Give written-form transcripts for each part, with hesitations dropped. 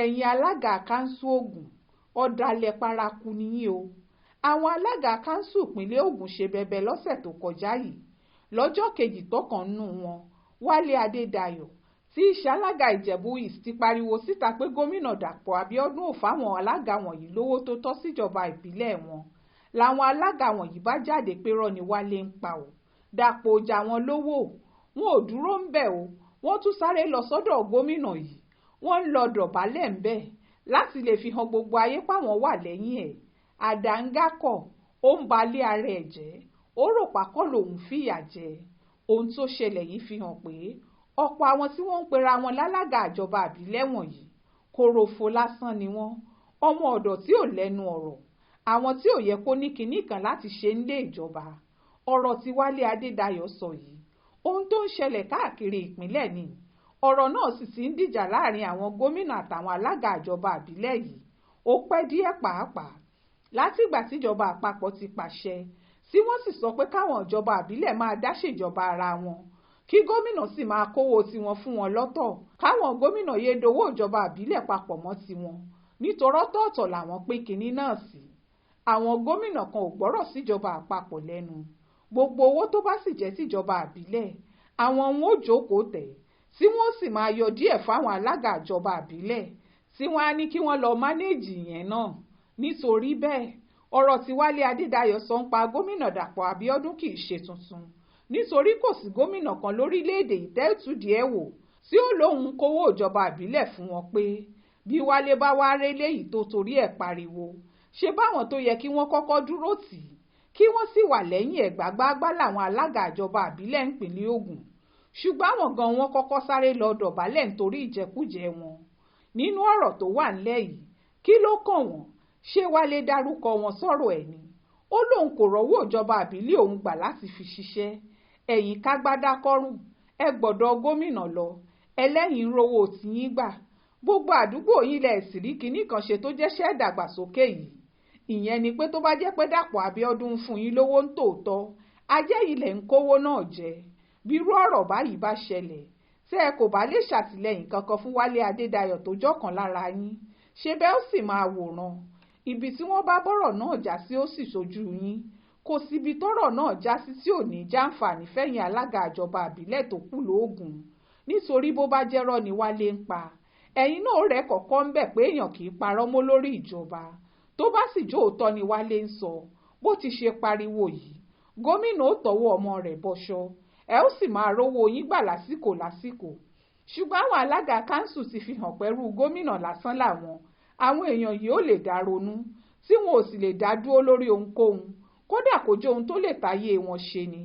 ẹ̀yin alága Kansu Ogun Ọdalẹ Paraku nìyí o. Àwọn alága Kansu ìpínlẹ̀ Ogun ṣe bẹbẹ lọ́sẹ̀ tó kọjá yìí. Lọ́jọ́ kejì tọ́kan nínú wọn, Wálé Adédayọ̀ tí í ṣe alága Ìjẹ̀bú East ti pariwo síta pé gómìnà Dàpọ̀ Abíọ́dún ò fáwọn alága wọ̀nyí lówó tó tọ́ síjọba ìbílẹ̀ wọn. Làwọn alága wọ̀nyí bá jáde pé rọ́ ni Wálé ń pa o. Dàpọ̀ ò já wọn lówó, wọn ò dúró ń bẹ̀ o. Wọ́n tún sáré lọ sọ́dọ̀ gómìnà yìí. Wọ́n ń lọ dọ̀bálẹ̀ ń bẹ̀ láti lè fi hàn gbogbo ayé páwọn wà lẹ́yìn ẹ̀. Àdáńgákọ̀ ó ń balẹ̀ ara ẹ̀ jẹ́, ó rò pákọ́ lòun fìyà jẹ. Ohun tó ṣẹlẹ̀ yìí fi hàn pé ọ̀pọ̀ àwọn tí wọ́n ń pera wọn lálága ìjọba àbílẹ̀ wọ̀nyí kòròfo lásán ni wọ́n, ọmọ ọ̀dọ̀ tí ò lẹ́nu ọ̀rọ̀, àwọn tí ò yẹ kó ní kinní kan láti ṣe nílé ìjọba. Ọ̀rọ̀ tí Wálé Adédayọ̀ sọ yìí, ohun tó ń ṣẹlẹ̀ káàkiri ìpínlẹ̀ ni. Ọ̀rọ̀ náà sì ti ń dìjà láàrin àwọn gómìnà àtàwọn alága ìjọba àbílẹ̀ yìí. Ó pẹ́ díẹ̀ pàápàá látìgbà tíjọba àpapọ̀ ti pàṣẹ tí wọ́n sì sọ pé káwọn ìjọba àbílẹ̀ máa dá ṣèjọba ara wọn, kí gómìnà sì máa kówó tiwọn fún wọn lọ́tọ̀, káwọn gómìnà yéé dowó ìjọba àbílẹ̀ papọ̀ mọ́ tiwọn nítorí ọ̀tọ̀ọ̀tọ̀ làwọn pín kinní náà sí. Àwọn gómìnà kan ò gbọ́rọ̀ síjọba àpapọ̀ lẹ́nu. Gbogbo owó tó bá sì jẹ́ tìjọba àbílẹ̀, àwọn wọn ò jókòó tẹ̀ tí wọ́n sì máa yọ díẹ̀ fáwọn alága ìjọba àbílẹ̀ tí wọ́n á ní kí wọ́n lọ mánéèjì yẹn náà. Nítorí bẹ́ẹ̀, ọ̀rọ̀ tí Wálé Adédayọ̀ sọ ń pa gómìnà Dàpọ̀ Abíọ́dún kì í ṣe tuntun, nítorí kò sí gómìnà kan lórílẹ̀‐èdè ìtẹ́ẹ̀tùdí ẹ̀ wò tí ó lóun kówó ìjọba àbílẹ̀ fún wọn pé bí Wálé bá wá ré léyìí tó torí ẹ̀ pariwo, ṣe báwọn tó yẹ kí wọ́n kọ́kọ́ dúró tì í kí wọ́n sì wà lẹ́yìn ẹ̀ gbágbáágbá làwọn alága ìjọba àbílẹ̀ ìpínlẹ̀ Ògùn. Ṣùgbọ́n àwọn gan wọn kọ́kọ́ sáré lọ dọ̀bálẹ̀ nítorí ìjẹkújẹ wọn. Nínú ọ̀rọ̀ tó wà ńlẹ̀ yìí, kí ló kàn wọ́n? Ṣé Wálé dárúkọ wọn sọ̀rọ̀ ẹ̀ ni? Ó lóun kò rọ́wọ́ ìjọba àbílẹ̀ òun gbà láti fi ṣiṣẹ́. Ẹ̀yin kágbádá kọ́rùn, ẹ gbọ́dọ̀ gómìnà lọ, ẹlẹ́yin rówó tiyín gbà. Gbogbo àdúgbò yín lẹ̀ sì rí kinní kan ṣe tó jẹ́ṣẹ́ ìdàgbàsókè yìí. Ìyẹn ni pé tó bá jẹ́ pé Dàpọ̀ Abíọ́dún ń fún yín lówó ń tòótọ́, ajẹ́ ilẹ̀ ń kówó náà jẹ. Bírú ọ̀rọ̀ báyìí bá ṣẹlẹ̀, tẹ́ ẹ kò bá lè ṣàtìlẹ́yìn kankan fún Wálé Adédayọ̀ tó jọ́kan lára yín, ṣe bẹ́ẹ̀ ó sì máa wòran. Ibi tí wọ́n bá bọ́rọ̀ náà já sí ó sì ṣojú yín. Kò síbi tọ́rọ̀ náà já sí tí ò ní jàǹfààní fẹ̀yìn alága ìjọba àbílẹ̀ tó kù lóògùn. Nítorí bó bá jẹ́rọ́ ni Wálé ń pa, ẹ̀yin náà rẹ̀ kọ̀ọ̀kan ń bẹ̀ pé èèyàn kì í parọ́ mọ́ lórí ìjọba. Tó bá sì jó òótọ́ ni Wálé ń sọ, bó ti ṣe pariwo yìí, gómìnà ó tọwọ́ ọmọ rẹ̀ bọṣọ, ẹ ó sì máa rówó yín gbà lásìkò. Ṣùgbọ́n àwọn alága Kansu ti fi hàn pẹ̀lú gómìnà lásán làwọn. Àwọn èèyàn yìí ò lè dá ronú, tí wọn ò sì lè dá dúró lórí ohunkóhun, kódà kó jẹ́ ohun tó lè táyé wọn ṣe ni.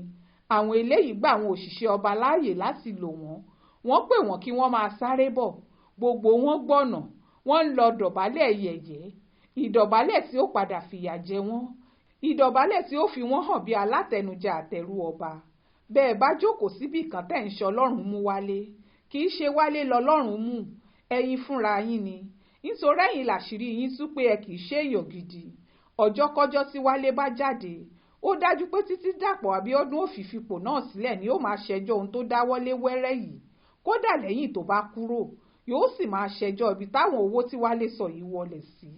Àwọn eléyìí gba àwọn òṣìṣẹ́ ọba láàyè láti lò wọ́n. Wọ́n pè wọ́n kí wọ́n máa sáré bọ̀. Gbogbo wọn gbọ̀nà, wọ́n ń lọ dọ̀bálẹ̀ yẹ̀yẹ́. Ìdọ̀bálẹ̀ tí ó padà fìyà jẹ wọ́n. Ìdọ̀bálẹ̀ tí ó fi wọ́n hàn bí alátẹnujẹ àtẹrú ọba. Bẹ́ẹ̀ bá jókòó síbì kan tẹ́ ń ṣe Ọlọ́run mú Wálé, kì í ṣe Wálé lọ́lọ́run mú, ẹ̀yin fúnra yín ni. Nítorí ẹ̀yin làṣírí yín tú pé ẹ kì í ṣe èèyàn gidi. Ọjọ́kọ́jọ́ tí Wálé bá jáde, ó dájú pé títí Dàpọ̀ Abíọ́dún ò fi fipò náà sílẹ̀ ni ó máa ṣẹjọ́ ohun tó dáwọ́lé wẹ́rẹ́ yìí. Kódà lẹ́yìn tó bá kúrò, yóò sì máa ṣẹjọ́ ibi táwọn owó tí Wálé sọ yìí wọlé sí.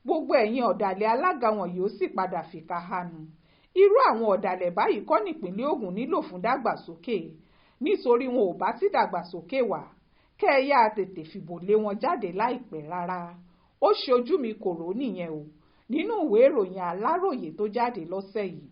Gbogbo ẹ̀yin ọ̀dàlẹ̀ alága wọn yóò sì padà fìkà hanu. Irú àwọn ọ̀dàlẹ̀ báyìí kọ́ nípínlẹ̀ Ògùn nílò fún dàgbàsókè. Nítorí wọn ò bá ti dàgbàsókè wá, kẹ́ ẹ yá tètè fìbò lé wọn jáde láìpẹ́ rárá. Ó ṣojú mi kòró nìyẹn o, nínú ìwé ìròyìn Aláròyé tó jáde lọ́sẹ̀ yìí.